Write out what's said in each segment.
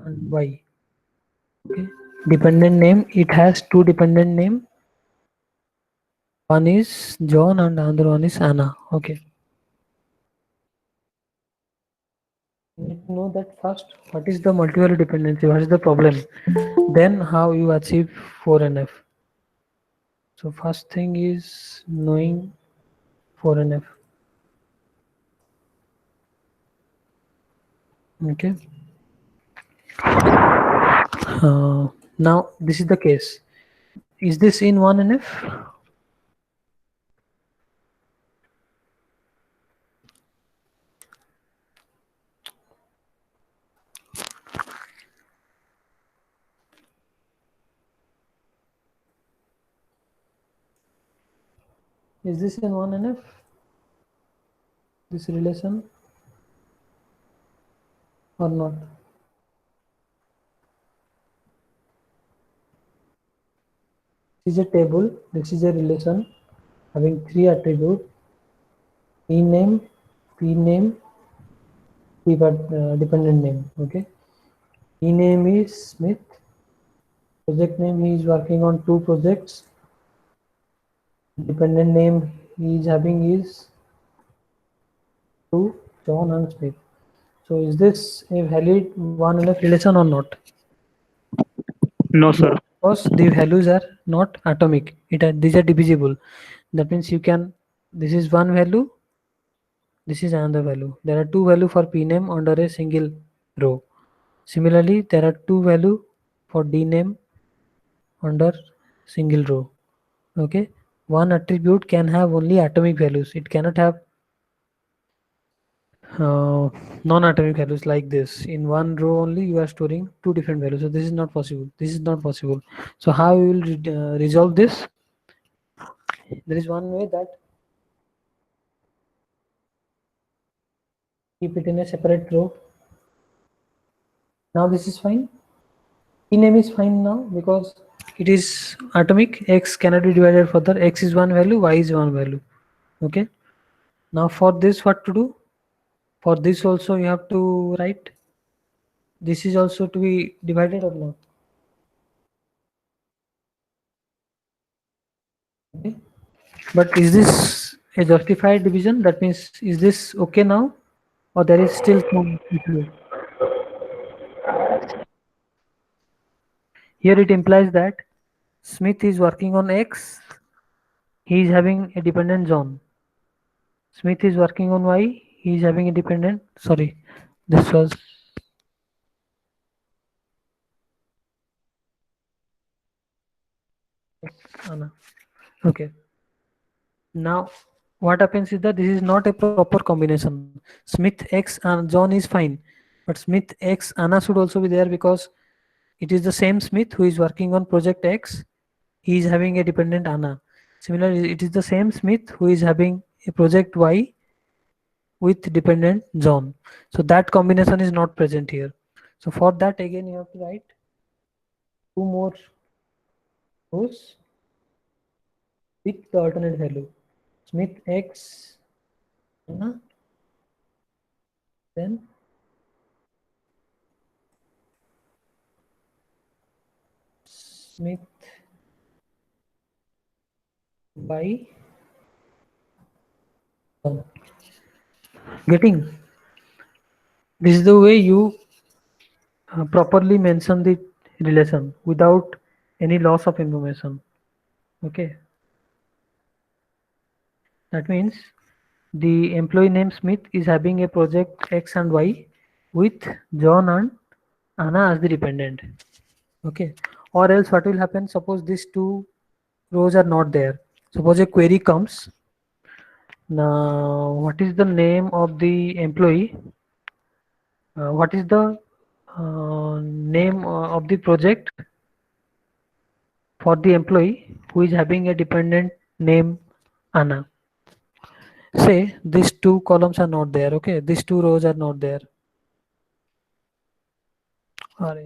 and y. Okay. Dependent name, it has two dependent name. One is John and another one is Anna. Okay. You need to know that first what is the multi-value dependency, what is the problem, then how you achieve 4NF. So first thing is knowing 4NF. Okay. Now this is the case. Is this in 1NF? Is this in 1NF? This relation or not? This is a table. This is a relation having three attributes: p name, dependent name. Okay. P name is Smith. Project name, he is working on two projects. Dependent name he is having is to John and Smith. So is this a valid 1NF relation or not? No, sir. Because the values are not atomic. These are divisible. That means you can, this is one value, this is another value. There are two value for p name under a single row. Similarly, there are two value for d name under single row. Okay, one attribute can have only atomic values. It cannot have non-atomic values like this. In one row only you are storing two different values. So this is not possible. This is not possible. So how you will resolve this? There is one way, that keep it in a separate row. Now this is fine. P name is fine now because it is atomic. X cannot be divided further. X is one value, y is one value. Okay. Now for this, what to do? For this also you have to write. This is also to be divided or not? Okay. But is this a justified division? That means, is this okay now, or there is still some issue? Here it implies that Smith is working on X. He is having a dependent John. Smith is working on Y. He is having a dependent. Sorry, this was Anna. Okay. Now, what happens is that this is not a proper combination. Smith X and John is fine, but Smith X Anna should also be there because it is the same Smith who is working on project X. He is having a dependent Anna. Similarly, it is the same Smith who is having a project Y with dependent John. So that combination is not present here. So for that, again you have to write two more rows with the alternate value. Smith X Anna, then Smith Y John. Getting, this is the way you properly mention the relation without any loss of information. Okay, that means the employee name Smith is having a project X and Y with John and Anna as the dependent. Okay, or else what will happen? Suppose these two rows are not there. Suppose a query comes. Now, what is the name of the employee? What is the name of the project for the employee who is having a dependent name Anna? Say these two columns are not there. Okay, these two rows are not there. Are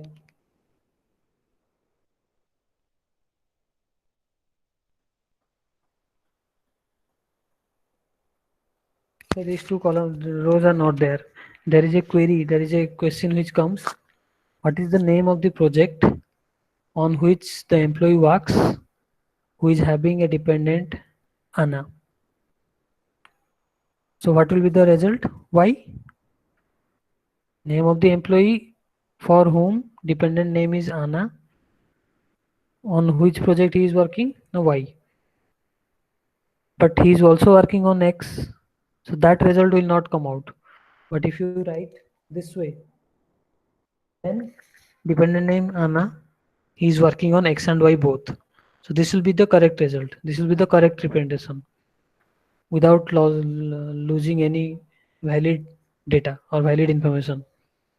So these two columns rows are not there. There is a query. There is a question which comes. What is the name of the project on which the employee works who is having a dependent Anna? So what will be the result? Why? Name of the employee for whom dependent name is Anna, on which project he is working? No, Y. But he is also working on X, so that result will not come out. But if you write this way, then dependent name Anna, he is working on X and Y both. So this will be the correct result. This will be the correct representation without losing any valid data or valid information.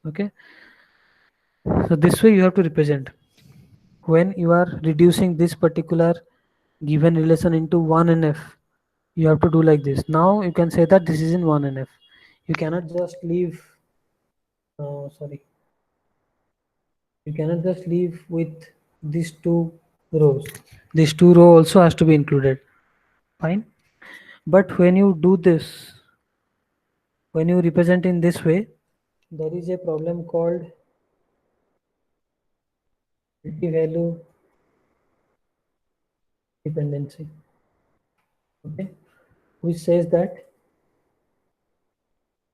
Okay. So this way you have to represent. When you are reducing this particular given relation into 1 and f, you have to do like this. Now you can say that this is in 1 and f. You cannot just leave, sorry, you cannot just leave with these two rows. These two row also has to be included. Fine. But when you do this, when you represent in this way, there is a problem called multi-value dependency. Okay, which says that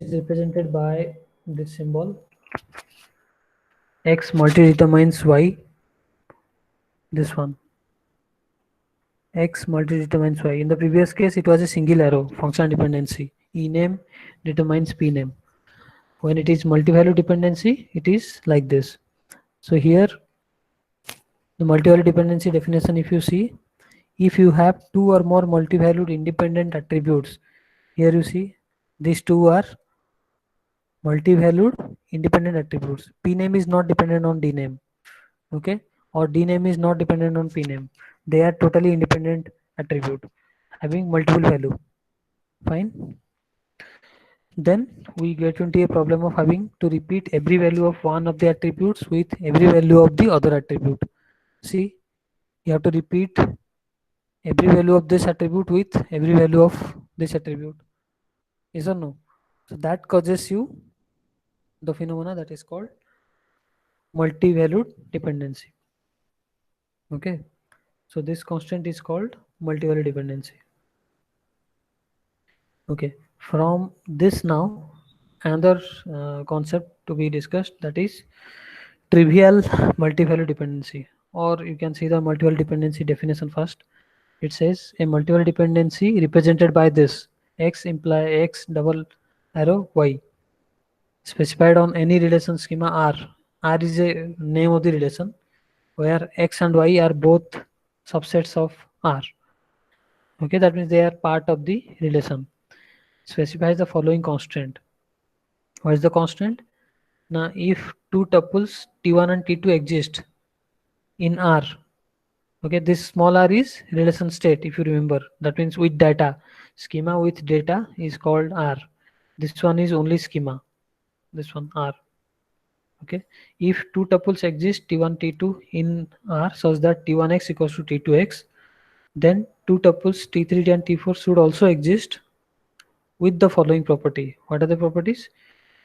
is represented by this symbol x multi-determines y. This one x multi-determines y. In the previous case, it was a single arrow functional dependency. E name determines p name. When it is multi-value dependency, it is like this. So here, the multi-value dependency definition, if you see, if you have two or more multi-valued independent attributes, here you see these two are multi-valued independent attributes. P name is not dependent on D name, okay, or D name is not dependent on P name. They are totally independent attribute having multiple value. Fine. Then we get into a problem of having to repeat every value of one of the attributes with every value of the other attribute. See, you have to repeat every value of this attribute with every value of this attribute. Yes or no? So that causes you the phenomena that is called multi-valued dependency. Okay. So this constant is called multi-valued dependency. Okay. From this now, another concept to be discussed, that is trivial multi-value dependency, or you can see the multi-value dependency definition first. It says a multi-value dependency represented by this x imply x double arrow y specified on any relation schema R. R is a name of the relation where x and y are both subsets of R. Okay, that means they are part of the relation. Specifies the following constant. What is the constant? Now, if two tuples T1 and T2 exist in R, okay, this small r is relation state, if you remember. That means with data. Schema with data is called R. This one is only schema. This one R. Okay, if two tuples exist T1 T2 in R such that T1x equals to T2x, then two tuples T3 and T4 should also exist with the following property. What are the properties?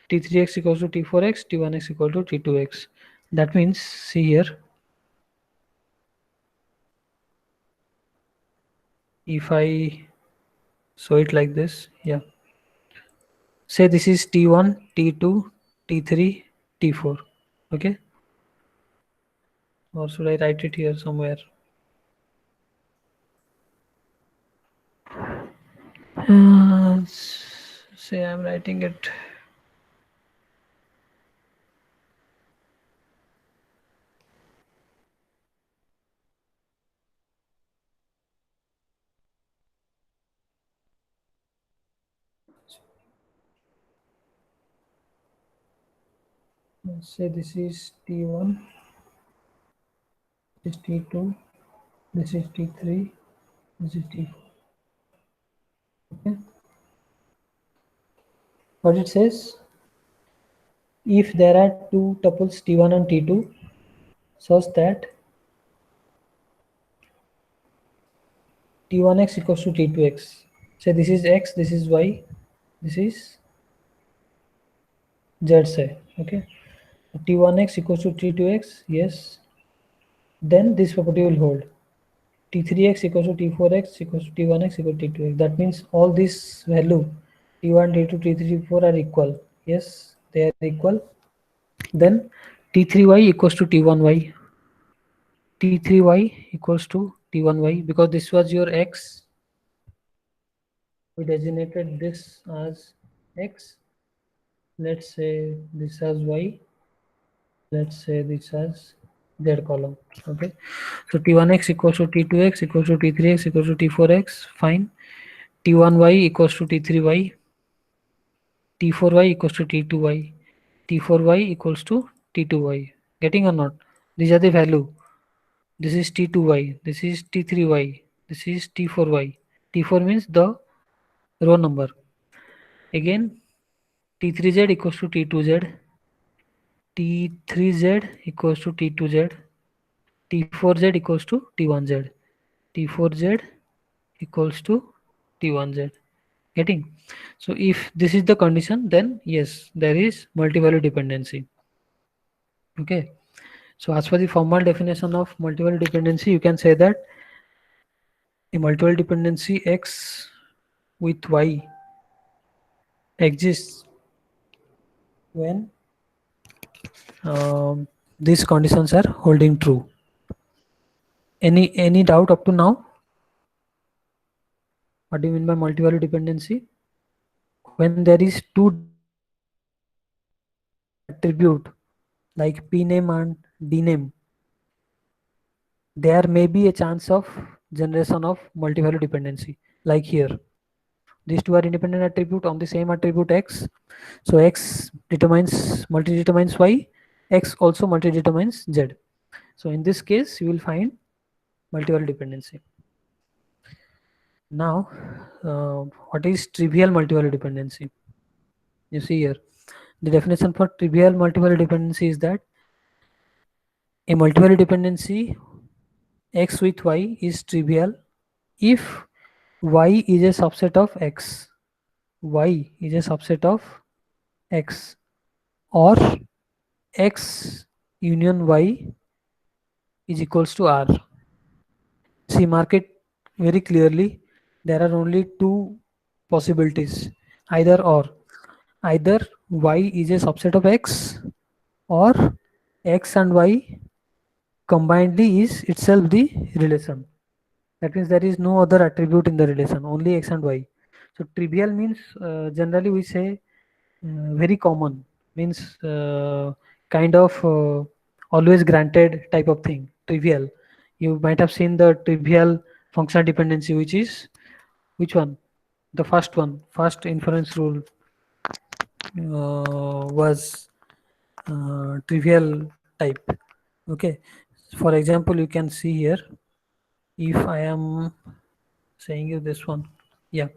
T3x equals to T4x, T1x equal to T2x. That means, see here, if I show it like this, yeah, say this is T1, T2, T3, T4. Okay, or should I write it here somewhere? Say I'm writing it. Say this is T1, this is T2, this is T3, this is T4. Okay, what it says, if there are two tuples T1 and T2 such that T1x equals to T2x. Say this is x, this is y, this is z, say, okay. T1x equals to T2x, yes, then this property will hold. T3x equals to T4x equals to T1x equals to T2x. That means all this value T1, T2, T3, T4 are equal. Yes, they are equal. Then T3y equals to T1y. T3y equals to T1y, because this was your x. We designated this as x. Let's say this as y. Let's say this as z column. Okay. So T1x equals to T2x equals to T3x equals to T4x. Fine. T1y equals to T3y. T4y equals to T2y. T4y equals to T2y. Getting or not? These are the value. This is T2y. This is T3y. This is T4y. T4 means the row number. Again, T3z equals to T2z. T3z equals to T2z. T4z equals to T1z. T4z equals to T1z. Getting? So if this is the condition, then yes, there is multi-value dependency. Okay. So as per the formal definition of multi-value dependency, you can say that a multi-value dependency X with Y exists when these conditions are holding true. Any doubt up to now? What do you mean by multi-value dependency? When there is two different attribute like p name and d name, there may be a chance of generation of multi-value dependency. Like here, these two are independent attribute on the same attribute x. So x determines multi determines y, x also multi determines z. So in this case, you will find multi-value dependency. Now, what is trivial multi-value dependency? You see here, the definition for trivial multi-value dependency is that a multi-value dependency x with y is trivial if y is a subset of x, y is a subset of x, or x union y is equals to r. See, mark it very clearly. There are only two possibilities, either or. Either y is a subset of x, or x and y combinedly is itself the relation. That means there is no other attribute in the relation, only x and y. So trivial means generally we say very common, means kind of always granted type of thing. Trivial. You might have seen the trivial functional dependency, which is which one? The first one, first inference rule was trivial type. Okay. For example, you can see here, if I am saying you this one, yeah,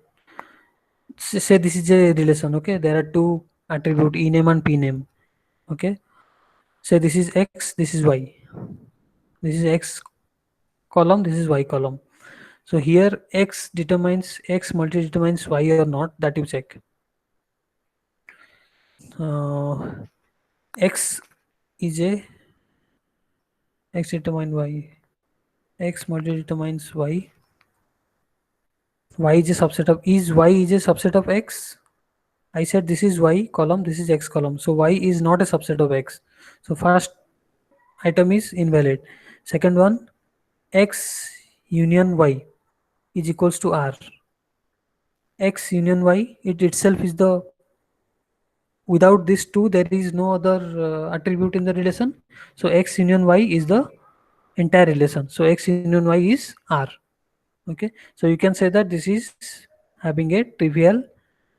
say this is a relation. Okay, there are two attribute e name and p name. Okay, say this is x, this is y, this is x column, this is y column. So here x determines, x multi determines y or not, that you check. uh, x is a x determine y, x multi determines y is a subset of, is y is a subset of x. I said this is y column, this is x column, so y is not a subset of x. So first item is invalid. Second one, x union y is equals to r. X union y, it itself is the, without these two there is no other attribute in the relation. So x union y is the entire relation. So x union y is r. Okay, so you can say that this is having a trivial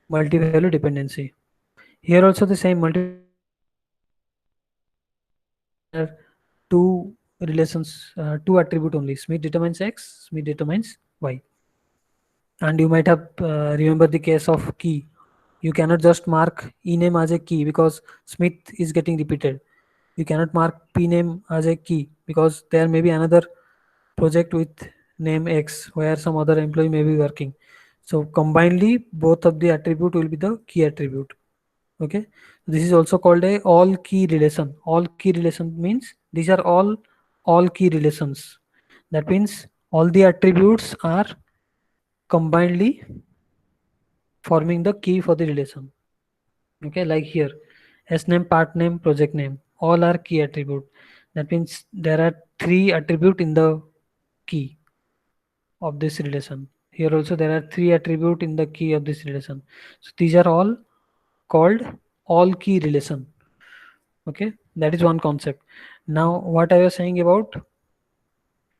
multi-value dependency. Here also the same multi-value dependency is there. There are two relations, two attribute only. Smith determines x, Smith determines y. And you might have remember the case of key. You cannot just mark e name as a key because Smith is getting repeated. You cannot mark p name as a key because there may be another project with name x where some other employee may be working. So combinedly both of the attribute will be the key attribute. Okay, This is also called a all key relation. All key relation means these are all key relations. That means all the attributes are combinedly forming the key for the relation. Okay, like here, S name, part name, project name, all are key attribute. That means there are three attribute in the key of this relation. Here also there are three attribute in the key of this relation. So these are all called all key relation. Okay, that is one concept. Now what I was saying about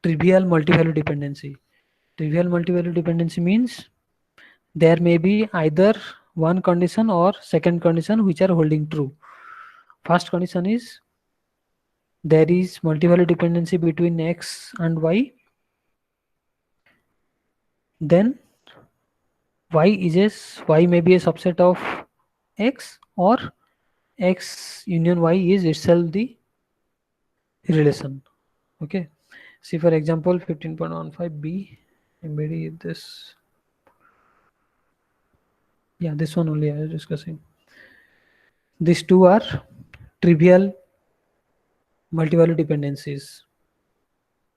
trivial multi-value dependency. Trivial multi-value dependency means there may be either one condition or second condition which are holding true. First condition is there is multi-value dependency between x and y. Then y may be a subset of x, or x union y is itself the relation. Okay. See for example 15.15b embedded this. Yeah, this one only I was discussing. These two are trivial multi-value dependencies.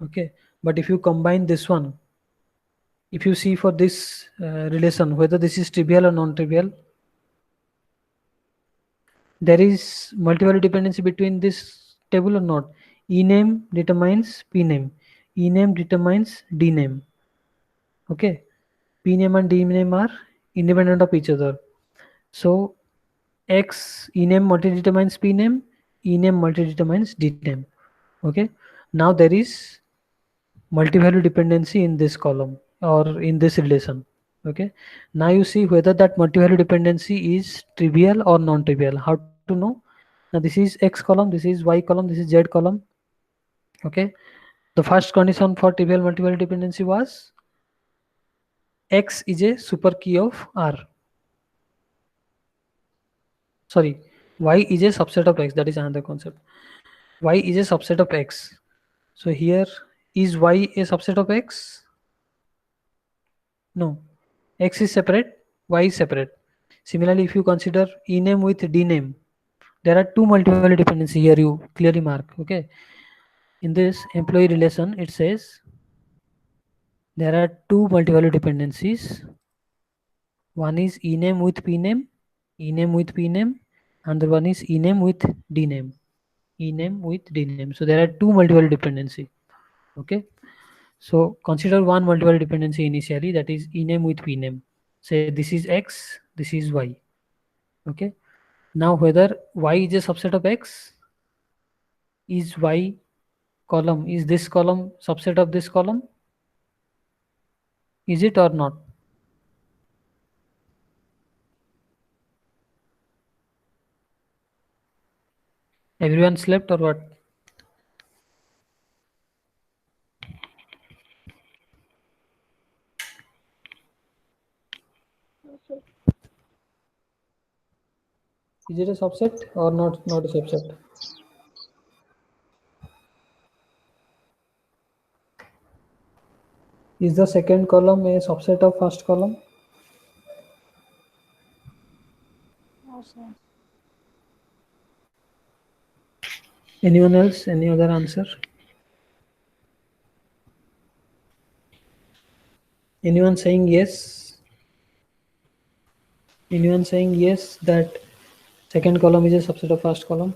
Okay, but if you combine this one, if you see for this relation whether this is trivial or non-trivial, there is multi-value dependency between this table or not. E name determines p name, e name determines d name. Okay, p name and d name are independent of each other. So x e name multi determines p name, e name multi determines d name. Okay, now there is multi-value dependency in this column or in this relation. Okay, now you see whether that multi-value dependency is trivial or non-trivial. How to know? Now this is x column, this is y column, this is z column. Okay, the first condition for trivial multi-value dependency was x is a super key of r. Sorry, y is a subset of x. That is another concept. Y is a subset of x. So here, is y a subset of x? No, x is separate, y is separate. Similarly, if you consider e name with d name, there are two multi-value dependency here. You clearly mark. Okay, in this employee relation, it says there are two multi-value dependencies. One is e name with p name, e name with p name, and the one is e name with d name, e name with d name. So there are two multi-value dependency. Okay, so consider one multi-value dependency initially, that is e name with p name. Say this is x, this is y. Okay, now whether y is a subset of x, is y column, is this column subset of this column, is it or not? Everyone slept or what? Is it a subset or not a subset? Is the second column a subset of first column? No, sir. Anyone else? Any other answer? Anyone saying yes? Anyone saying yes that second column is a subset of first column?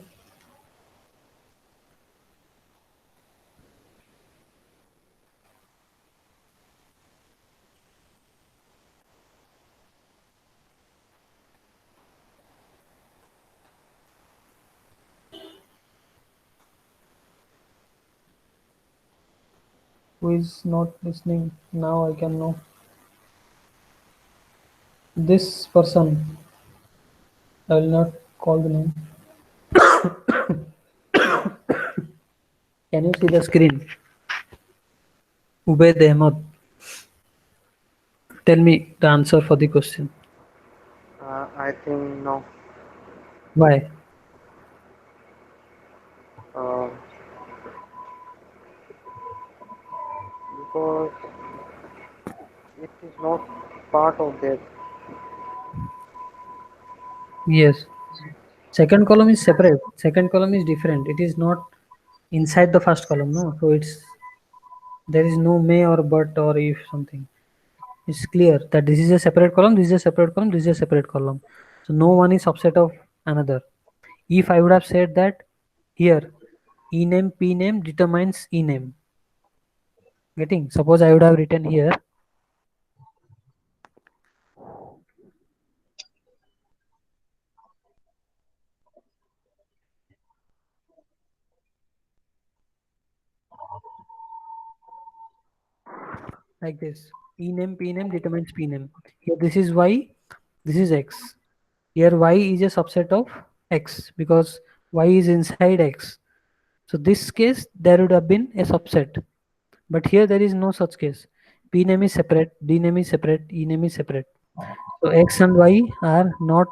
Who is not listening? Now I can know. This person, I will not call the name. Can you see the screen? Ubaid Ahmad. Tell me the answer for the question. I think no, Why? uh, because it is not part of that. Yes. Second column is separate. Second column is different. It is not inside the first column, no. So there is no may or but or if something. It's clear that this is a separate column, this is a separate column, this is a separate column. So no one is subset of another. If I would have said that here ename pname determines ename. Getting? Suppose I would have written here like this. Ename pname determines pname. Here this is y, this is x. Here y is a subset of x because y is inside x. So this case there would have been a subset. But here there is no such case. P name is separate, D name is separate, E name is separate. So X and Y are not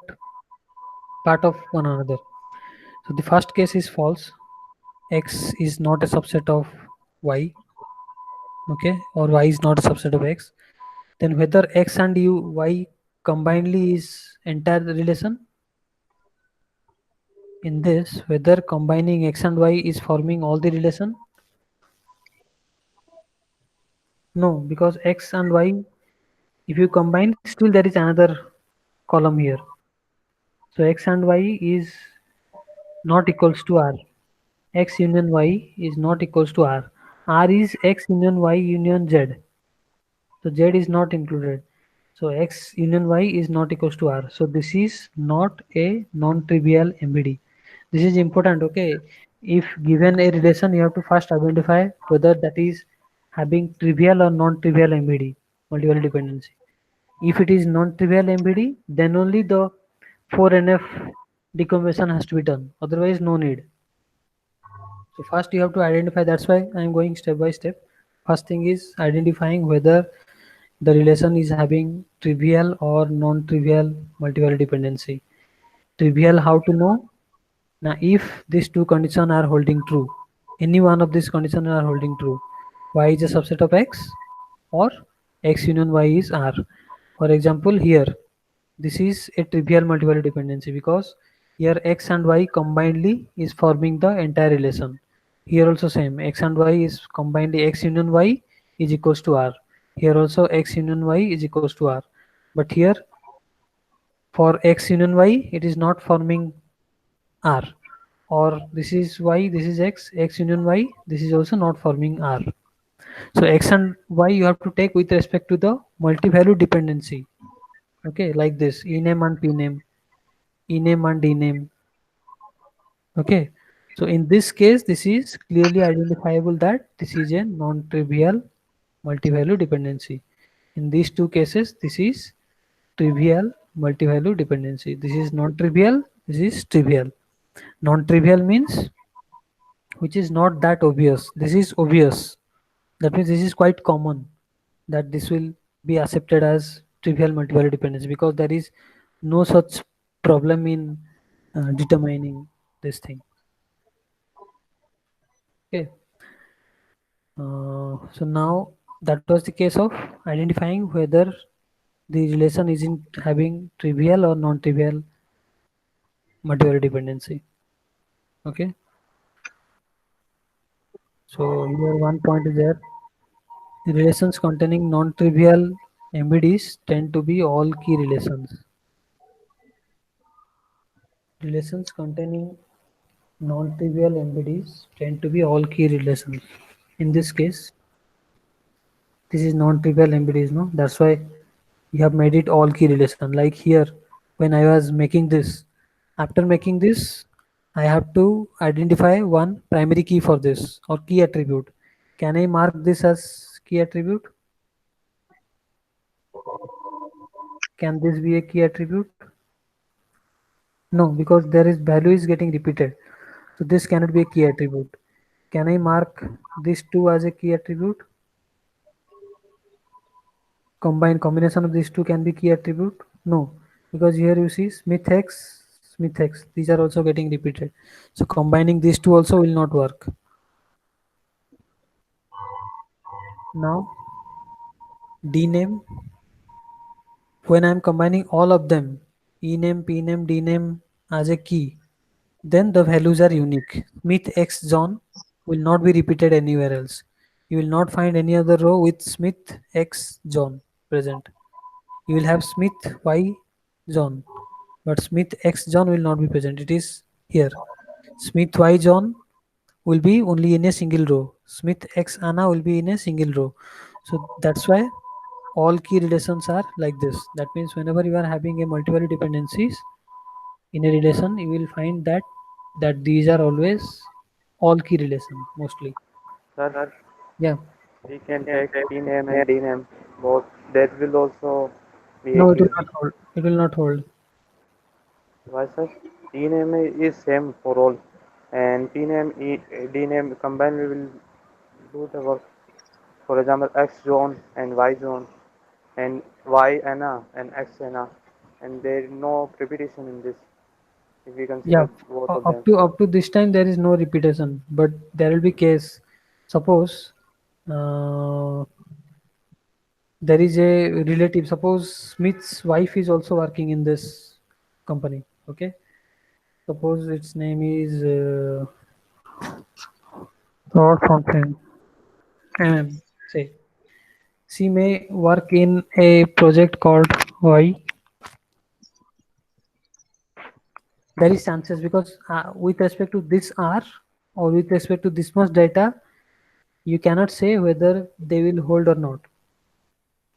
part of one another. So the first case is false. X is not a subset of Y, okay, or Y is not a subset of X. Then whether X and Y combinedly is entire relation. In this, whether combining X and Y is forming all the relation. No, because X and Y, if you combine, still there is another column here. So X and Y is not equals to R. X union Y is not equals to R. R is X union Y union Z. So Z is not included. So X union Y is not equals to R. So this is not a non-trivial MBD. This is important, okay? If given a relation, you have to first identify whether that is having trivial or non-trivial MBD, multiple dependency. If it is non-trivial MBD, then only the 4NF decomposition has to be done. Otherwise, no need. So first you have to identify, that's why I am going step by step. First thing is identifying whether the relation is having trivial or non-trivial multivariate dependency. Trivial, how to know? Now if these two conditions are holding true, any one of these conditions are holding true, y is a subset of x or x union y is R. For example, here this is a trivial multivariate dependency because here x and y combinedly is forming the entire relation. Here also same, x and y is combined, x union y is equals to R. Here also x union y is equals to R. But here for x union y it is not forming R, or this is y, this is x union y, this is also not forming R. So x and y you have to take with respect to the multi-value dependency. Okay, like this, ename and pname, ename and dname. Okay, so in this case this is clearly identifiable that this is a non-trivial multi-value dependency. In these two cases this is trivial multi-value dependency. This is non-trivial, this is trivial. Non-trivial means which is not that obvious. This is obvious. That means this is quite common that this will be accepted as trivial multivariate dependency because there is no such problem in determining this thing. Okay. So now that was the case of identifying whether the relation isn't having trivial or non-trivial multivariate dependency. Okay. So here one point is there. The relations containing non-trivial MBDs tend to be all key relations. Relations containing non-trivial MBDs tend to be all key relations. In this case, this is non-trivial MBDs, no? That's why you have made it all key relation. Like here, when I was making this, after making this, I have to identify one primary key for this or key attribute. Can I mark this as key attribute? Can this be a key attribute? No, because there is value is getting repeated. So this cannot be a key attribute. Can I mark these two as a key attribute? Combination of these two can be key attribute? No, because here you see Smith X. These are also getting repeated. So combining these two also will not work. Now dname, when I am combining all of them, ename, pname, dname as a key, then the values are unique. Smith X John will not be repeated anywhere else. You will not find any other row with Smith X John present. You will have Smith Y John, but Smith X John will not be present. It is here. Smith Y John will be only in a single row. Smith X Anna will be in a single row. So that's why all key relations are like this. That means whenever you are having a multiple dependencies in a relation, you will find that these are always all key relation mostly. Sir, Yeah. we can take P name and D name both. That will also be a No, it will key. not hold. It will not hold. Why, sir? D name is same for all, and P name, D name combined we will do the work. For example, X zone and Y zone, and Y Anna and X Anna, and there is no repetition in this if we Yeah. consider both of them. Up to this time there is no repetition, but there will be case. Suppose uh, there is a relative. Suppose Smith's wife is also working in this company. Okay. Suppose its name is or something. Say she may work in a project called Y. There is chances because with respect to this R or with respect to this much data, you cannot say whether they will hold or not.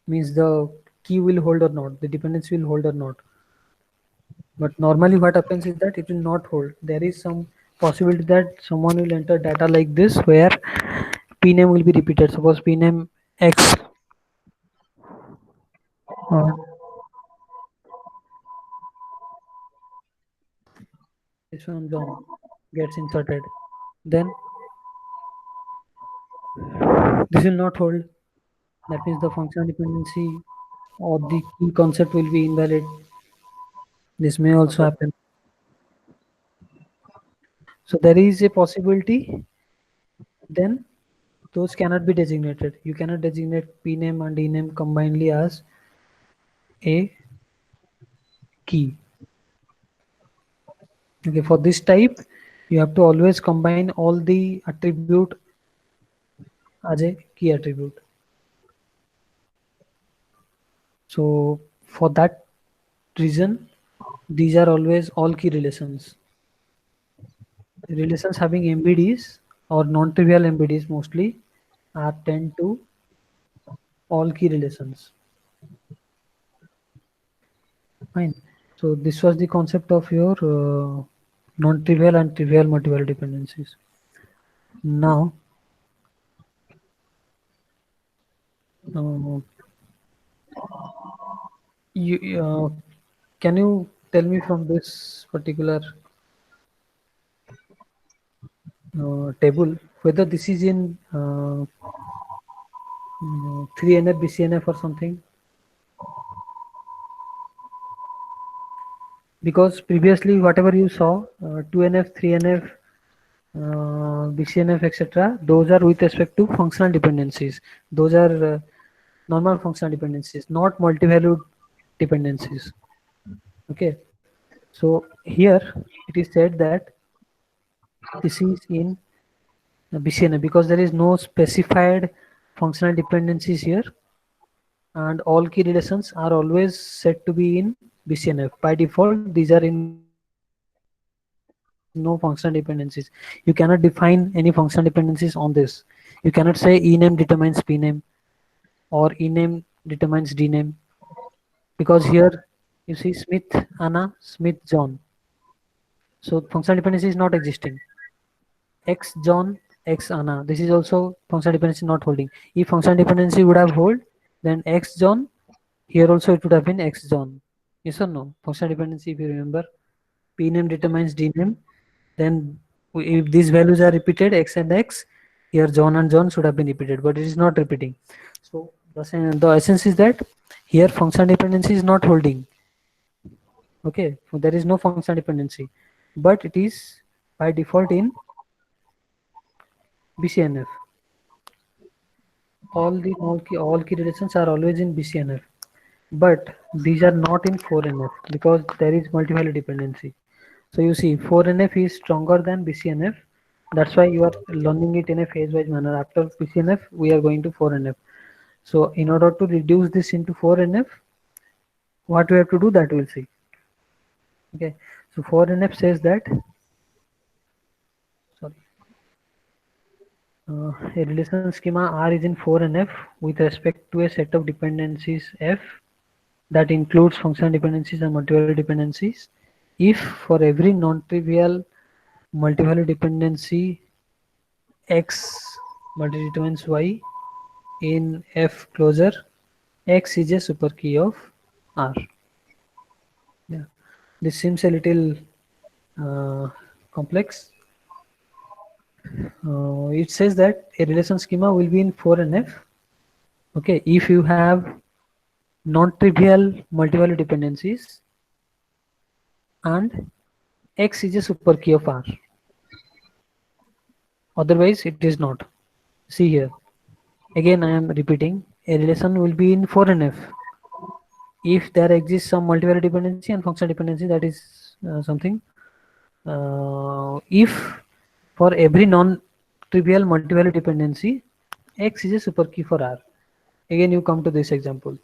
Means the key will hold or not, the dependency will hold or not. But normally what happens is that it will not hold. There is some possibility that someone will enter data like this where p name will be repeated. Suppose p name x uh, this one John gets inserted. Then this will not hold. That means the functional dependency or the key concept will be invalid. This may also Okay. happen. So there is a possibility then those cannot be designated. You cannot designate p name and d name combinedly as a key. Okay, for this type, you have to always combine all the attribute as a key attribute. So for that reason, these are always all key relations. Relations having MBDs or non-trivial MBDs mostly are tend to all key relations. Fine. So this was the concept of your non-trivial and trivial multiple dependencies. Now, uh, you can you tell me from this particular table whether this is in 3NF, BCNF or something? Because previously whatever you saw, 2NF, 3NF, BCNF, etc., those are with respect to functional dependencies. Those are normal functional dependencies, not multi-valued dependencies. Okay, so here it is said that this is in BCNF because there is no specified functional dependencies here, and all key relations are always set to be in BCNF. By default, these are in BCNF. There is no functional dependencies. You cannot define any functional dependencies on this. You cannot say ename determines pname or ename determines dname because here you see Smith, Anna, Smith, John. So functional dependency is not existing. X John, X Anna. This is also functional dependency not holding. If functional dependency would have hold, then X John, here also it would have been X John. Yes or no? Functional dependency, if you remember, P name determines D name. Then if these values are repeated, X and X, here John and John should have been repeated, but it is not repeating. So the essence is that here functional dependency is not holding. Okay, so there is no functional dependency, but it is by default in BCNF. All key relations are always in BCNF, but these are not in 4NF because there is multi-value dependency. So you see 4NF is stronger than BCNF. That's why you are learning it in a phase-wise manner. After BCNF, we are going to 4NF. So in order to reduce this into 4NF, what we have to do, that we'll see. Okay. So 4NF says that, sorry, a relation schema R is in 4NF with respect to a set of dependencies F that includes functional dependencies and multivalue dependencies. If for every non-trivial multivalue dependency X multi-determines Y in F closure, X is a superkey of R. Yeah, this seems a little complex. It says that a relation schema will be in 4NF. Okay, if you have non-trivial multivalue dependencies and X is a superkey of R. Otherwise, it is not. See here. Again, I am repeating. A relation will be in 4NF if there exists some multivalue dependency and functional dependency. That is something. If for every non-trivial multivalue dependency, X is a superkey for R. Again, you come to this example.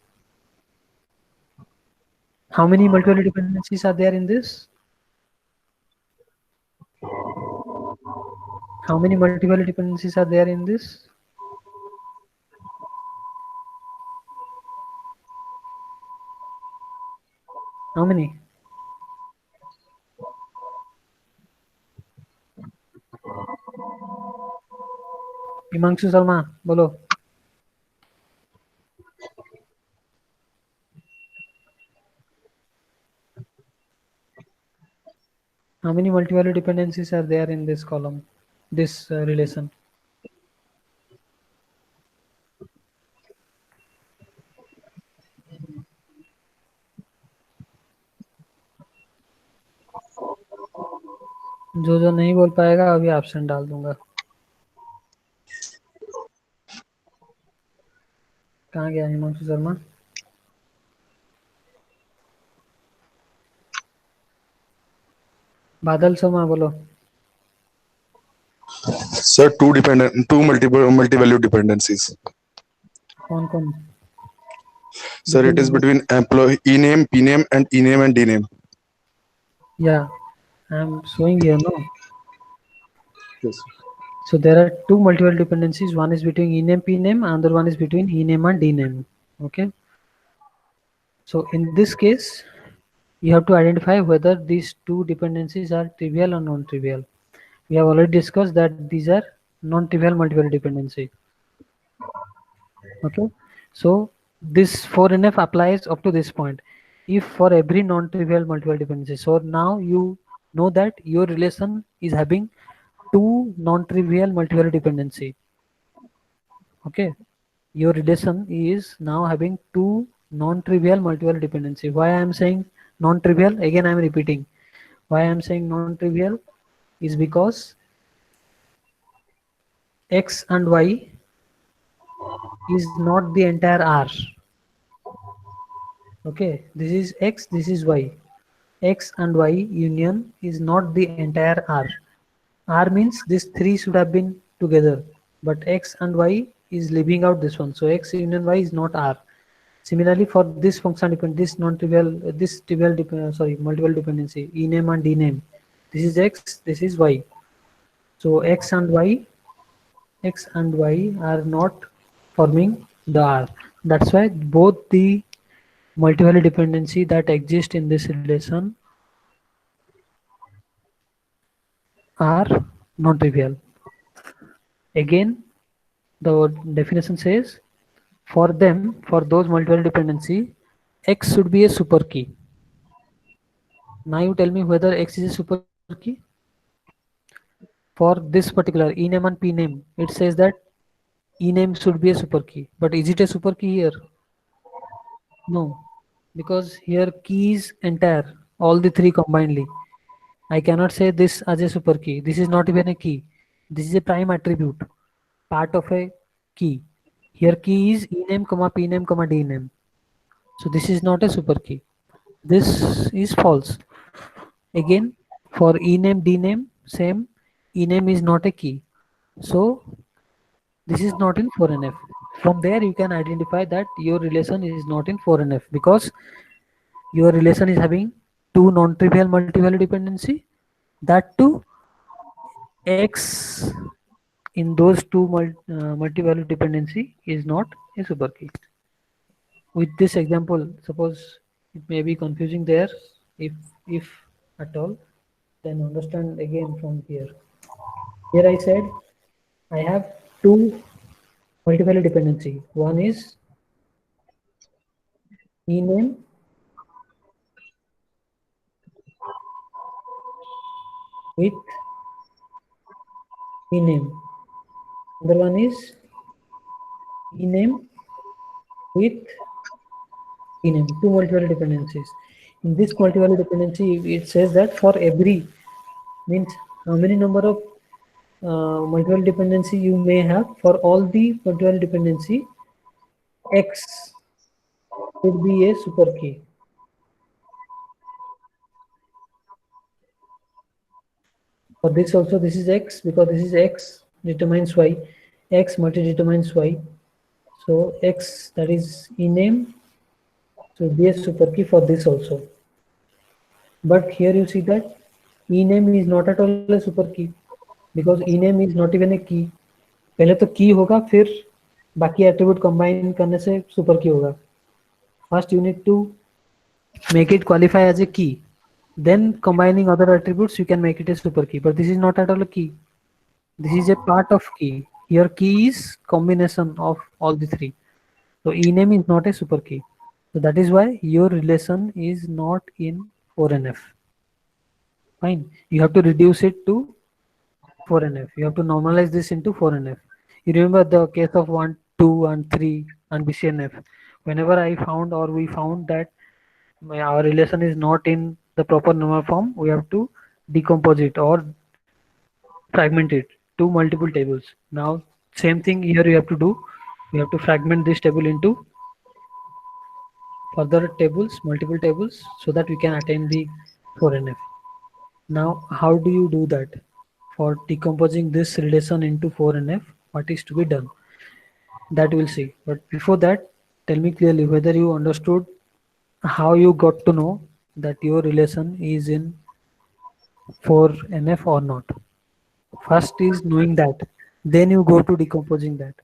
How many multivalue dependencies are there in this? How many multivalue dependencies are there in this? How many? Himanshu Sharma बोलो. How many multivalue dependencies are there in this column, this relation? जो नहीं बोल पाएगा अभी absent डाल दूंगा. कहाँ गया हिमांशु शर्मा? बादल शर्मा बोलो. Sir, two multi-value dependencies. कौन कौन? Sir, it is between employee ename, pname, and ename and dname. Yeah, I am showing here, no? Yes. So there are two multivalue dependencies. One is between ename, pname, another one is between ename and dname. Okay. So in this case, you have to identify whether these two dependencies are trivial or non-trivial. We have already discussed that these are non-trivial multivalue dependency. Okay, so this 4NF applies up to this point. If for every non-trivial multiple dependency, so now you know that your relation is having two non-trivial multiple dependency. Okay, your relation is now having two non-trivial multiple dependency. Why I am saying non-trivial? Again, I am repeating. Why I am saying non-trivial is because X and Y is not the entire R. Okay, this is X, this is Y. X and Y union is not the entire R. R means these three should have been together, but X and Y is leaving out this one. So X union Y is not R. Similarly, for this function depend, this non-trivial, this trivial multiple dependency, ename and dname. This is X, this is Y. So X and Y are not forming the R. That's why both the multivalue dependency that exist in this relation are non-trivial. Again, the definition says for them, for those multivalue dependency, X should be a super key. Now you tell me whether X is a super key. For this particular ename and pname, it says that ename should be a super key. But is it a super key here? No, because here key is entire, all the three combinedly. I cannot say this as a super key. This is not even a key. This is a prime attribute, part of a key. Here key is ename, pname, dname. So this is not a super key. This is false. Again, For ename, dname, same. Ename is not a key. So this is not in 4NF. From there you can identify that your relation is not in 4NF because your relation is having two non-trivial multi-value dependency. That too, X in those two multi-value dependency is not a super key. With this example, suppose it may be confusing there, if at all, then understand again from here. Here I said I have two multi-value dependency. One is ename with ename. Another one is ename with ename. Two multi-value dependencies. In this multi-value dependency, it says that for every means how many number of multi-value dependency you may have for all the multi-value dependency, X would be a super key. For this also, this is X because this is X determines Y. X multi determines Y. So X, that is ename, should be a super key for this also. But here you see that ename is not at all a super key because ename is not even a key. पहले तो key होगा फिर बाकी attribute combine करने से super key होगा. First you need to make it qualify as a key. Then combining other attributes you can make it a super key. But this is not at all a key. This is a part of key. Here key is combination of all the three. So ename is not a super key. So that is why your relation is not in 4NF. Fine. You have to reduce it to 4NF. You have to normalize this into 4NF. You remember the case of 1, 2, and 3 and BCNF. Whenever I found or we found that our relation is not in the proper normal form, we have to decompose it or fragment it to multiple tables. Now, same thing here you have to do. We have to fragment this table into further tables, multiple tables, so that we can attain the 4NF. Now, how do you do that? For decomposing this relation into 4NF, what is to be done? That we'll see. But before that, tell me clearly whether you understood how you got to know that your relation is in 4NF or not. First is knowing that, then you go to decomposing that.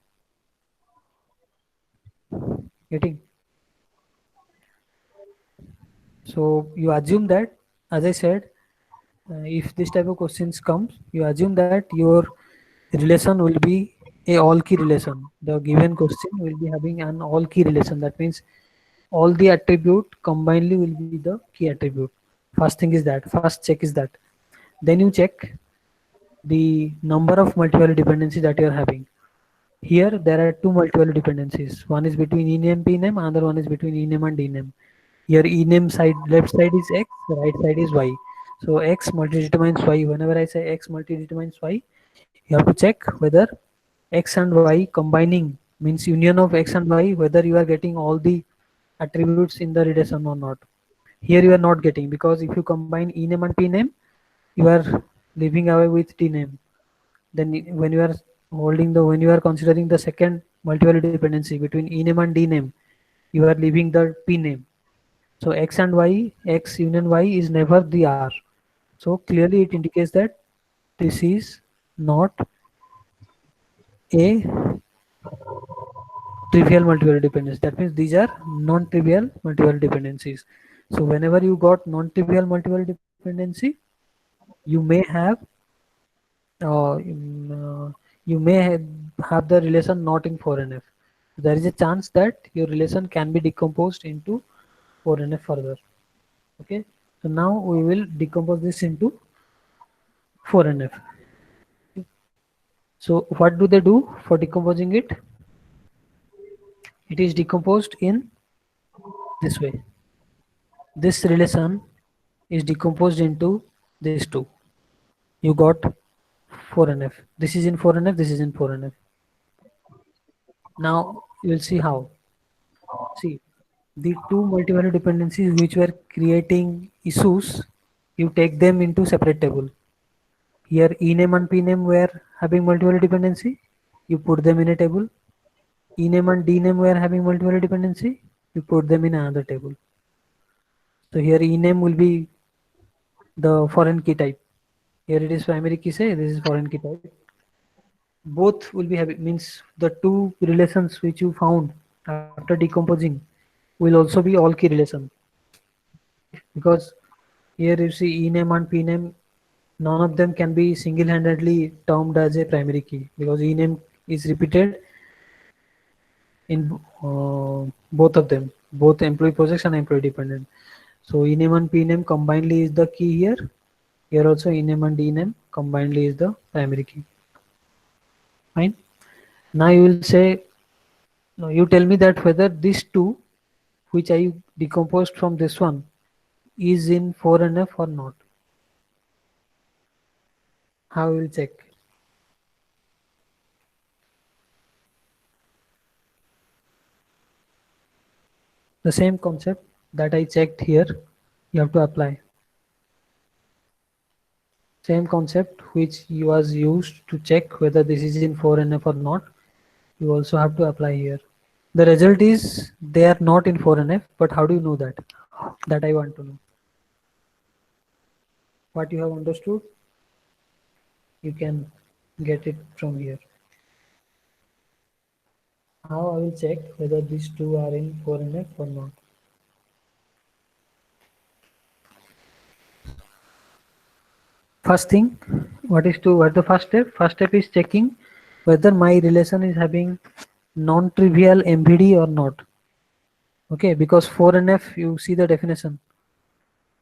Getting? So you assume that, as I said, if this type of questions comes, you assume that your relation will be a all key relation. The given question will be having an all key relation. That means all the attribute combinedly will be the key attribute. First thing is that. First check is that. Then you check the number of multi-value dependencies that you are having. Here there are two multi-value dependencies. One is between ename pname, another one is between ename and dname. Here ename side left side is x, the right side is y. So x multi determines y. Whenever I say x multi determines y, you have to check whether x and y combining means union of x and y, whether you are getting all the attributes in the relation or not. Here you are not getting because if you combine ename and pname, you are leaving away with tname. Then when you are when you are considering the second multi-value dependency between ename and dname, you are leaving the pname. So x and y, x union y is never the r. So clearly it indicates that this is not a trivial multi-value dependency. That means these are non-trivial multi-value dependencies. So whenever you got non-trivial multi-value dependency, you may have you may have the relation not in 4NF. There is a chance that your relation can be decomposed into 4NF further. Okay, so now we will decompose this into 4NF. So what do they do for decomposing it? It is decomposed in this way. This relation is decomposed into these two. You got 4NF. This is in 4NF, this is in 4NF. Now you will see how. See, the two multi-value dependencies which were creating issues you take them into separate table. Here ename and pname were having multiple dependency, you put them in a table. Ename and dname were having multiple dependency, you put them in another table. So here ename will be the foreign key type. Here it is primary key, say this is foreign key type. Both will be having, means the two relations which you found after decomposing will also be all key relation, because here you see ename and pname, none of them can be single-handedly termed as a primary key, because ename is repeated in both of them, both employee projects and employee dependent. So ename and pname combinedly is the key here. Here also ename and dname combinedly is the primary key. Fine. Now you will say, no, you tell me that whether these two which I decomposed from this one is in 4NF or not. How we will check? The same concept that I checked here, you have to apply. Same concept which was used to check whether this is in 4NF or not, you also have to apply here. The result is they are not in 4NF, but how do you know that? That I want to know. What you have understood, you can get it from here. How I will check whether these two are in 4NF or not. First thing, what the first step? First step is checking whether my relation is having non-trivial MVD or not. Okay, because 4NF, you see the definition.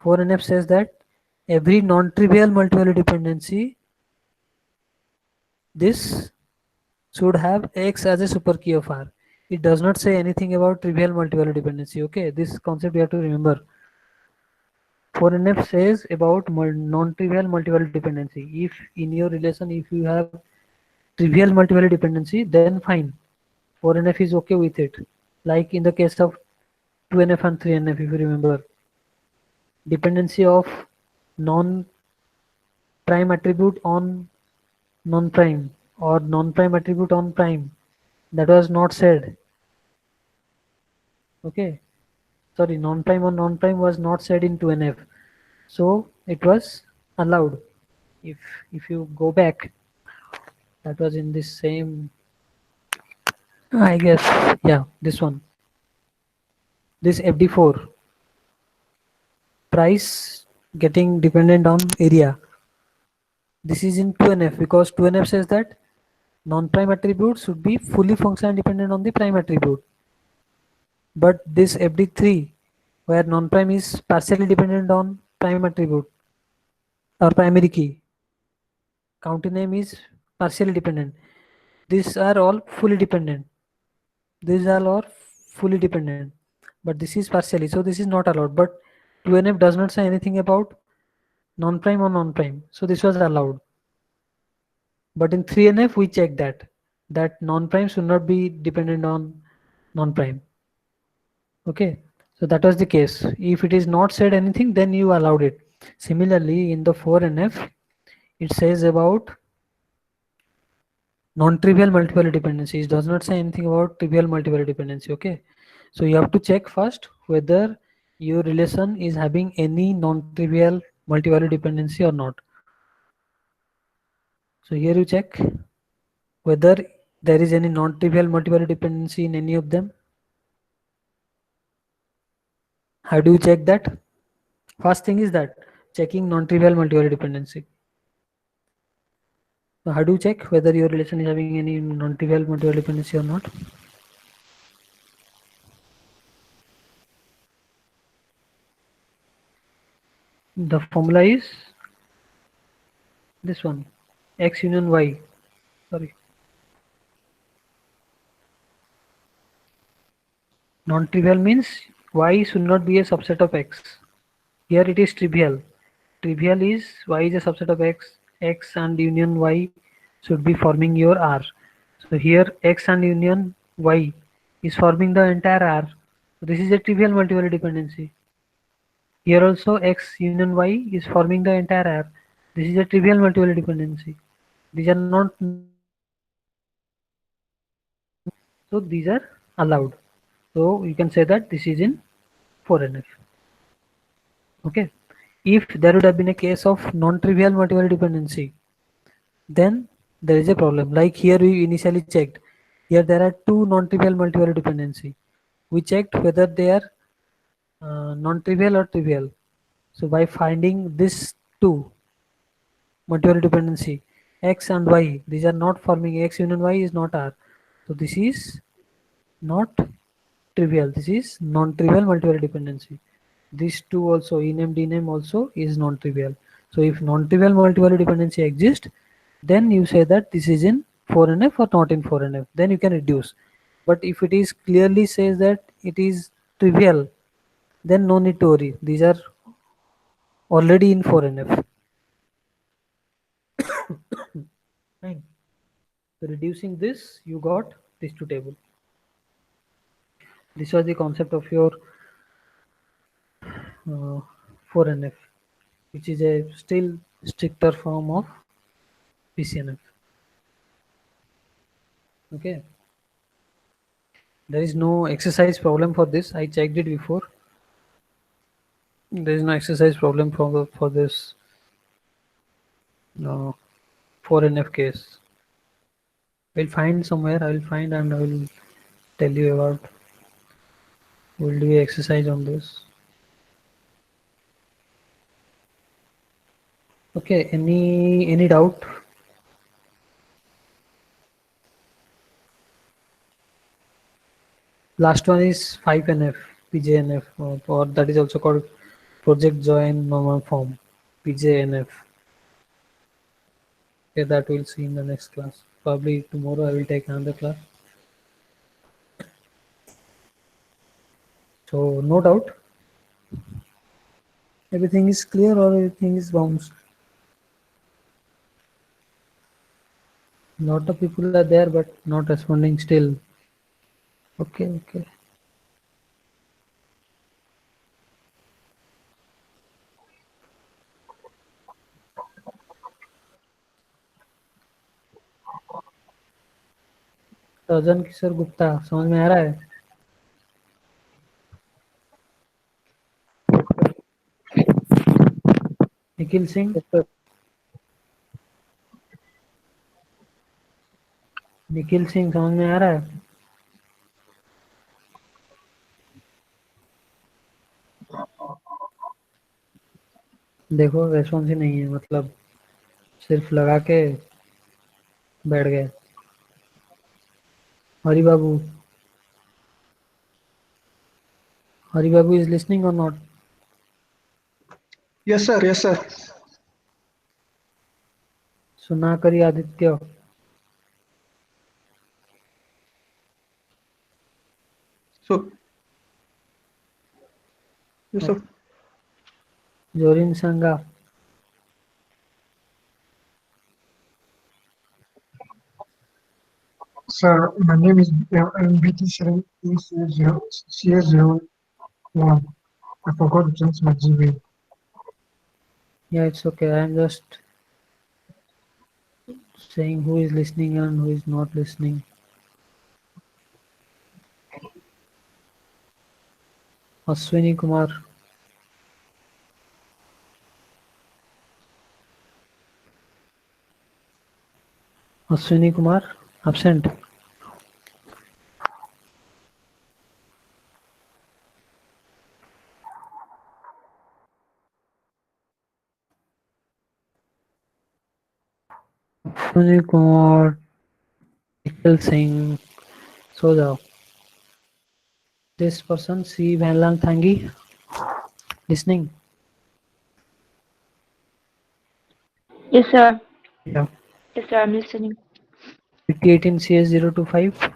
4NF says that every non-trivial multi-value dependency, this should have X as a super key of R. It does not say anything about trivial multi-value dependency. Okay, this concept you have to remember. 4NF says about non-trivial multi-value dependency. If in your relation, if you have trivial multi-value dependency, then fine. 4NF is okay with it. Like in the case of 2NF and 3NF, if you remember. Dependency of non-prime attribute on non-prime or non-prime attribute on prime. That was not said. Okay. Sorry, non-prime on non-prime was not said in 2NF. So it was allowed. If you go back, that was in this same, I guess, yeah, this one. This FD4, price getting dependent on area. This is in 2NF because 2NF says that non-prime attribute should be fully functional dependent on the prime attribute. But this FD3, where non-prime is partially dependent on prime attribute or primary key, county name is partially dependent. These are all fully dependent. These are all fully dependent. But this is partially, so this is not allowed. But 2NF does not say anything about non-prime or non-prime. So this was allowed. But in 3NF, we check that non-prime should not be dependent on non-prime. Okay, so that was the case. If it is not said anything, then you allowed it. Similarly, in the 4NF, it says about non-trivial multiple dependency. It does not say anything about trivial multiple dependency. Okay, so you have to check first whether your relation is having any non-trivial multi-value dependency or not. So here you check whether there is any non-trivial multi-value dependency in any of them. How do you check that? First thing is that checking non-trivial multi-value dependency. So how do you check whether your relation is having any non-trivial multi-value dependency or not? The formula is this one, X union Y. Sorry. Non-trivial means Y should not be a subset of X. Here it is trivial. Trivial is Y is a subset of X. X and union Y should be forming your R. So here X and union Y is forming the entire R. So this is a trivial multi-value dependency. Here also X union Y is forming the entire app. This is a trivial multiple dependency. These are not so these are allowed. So you can say that this is in 4NF. Okay. If there would have been a case of non-trivial multiple dependency, then there is a problem. Like here we initially checked. Here there are two non-trivial multiple dependency. We checked whether they are non-trivial or trivial. So by finding this two multiple dependency X and Y, these are not forming X union Y is not R. So this is not trivial. This is non-trivial multiple dependency. These two also ename dename also is non-trivial. So if non-trivial multiple dependency exists, then you say that this is in 4NF or not in 4NF. Then you can reduce. But if it is clearly says that it is trivial, then no need to worry. These are already in 4NF. Fine. So reducing this, you got these two table. This was the concept of your 4NF, which is a still stricter form of PCNF. Okay. There is no exercise problem for this. I checked it before. There is no exercise problem for this 4NF case. We'll find somewhere. I will find and I will tell you about. We'll do exercise on this. Okay. Any doubt? Last one is 5NF, PJNF, or that is also called Project Join Normal Form, PJNF. Okay, that we'll see in the next class. Probably tomorrow I will take another class. So no doubt. Everything is clear or everything is bounced. Lot of people are there but not responding still. Okay. सजन किशोर गुप्ता समझ में आ रहा है? निखिल सिंह, निखिल सिंह समझ में आ रहा है? देखो response ही नहीं है, मतलब सिर्फ लगा के बैठ गए. Hari Babu is listening or not? Yes, sir. Yes, sir. सुनाकरी आदित्य, So, yes, sir. जोरिन संगा, Sir, my name is BT7CS01. I forgot to change my Gmail. yeah, it's okay. I am just saying who is listening and who is not listening. Ashwini Kumar, absent. Ashwini Kumar, Nikhil Singh, सो जाओ. This person, C. Vanlang Thangi, listening. Yes, sir. Yeah. Yes, sir. I'm listening. 18 CS025.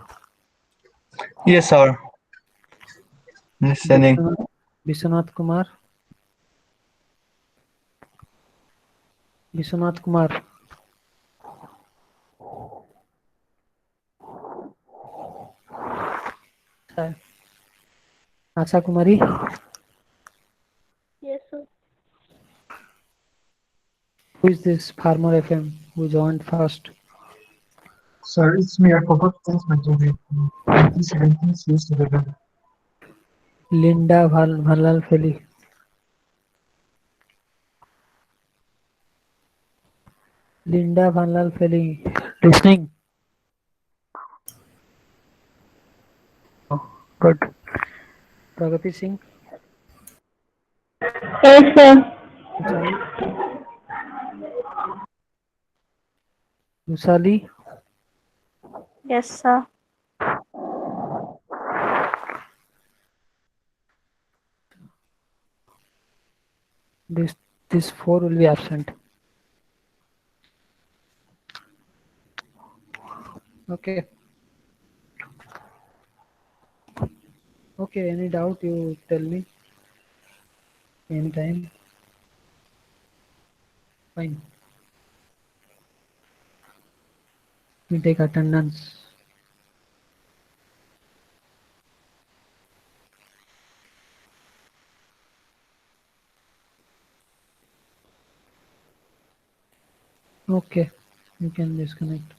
Yes, sir. Listening. Biswanath Kumar. Asha Kumari. Yes, is this Farmer FM who joined first? Sir, it's me. I forgot to change my GB. 2017 series together. Linda Valal Feli. Linda Valal Feli. Listening. Good. Pragati Singh. Yes, sir. Musali. Musali. Yes, sir. This four will be absent. Okay. Okay. Any doubt? You tell me. Anytime. Fine. We take attendance. Okay. You can disconnect.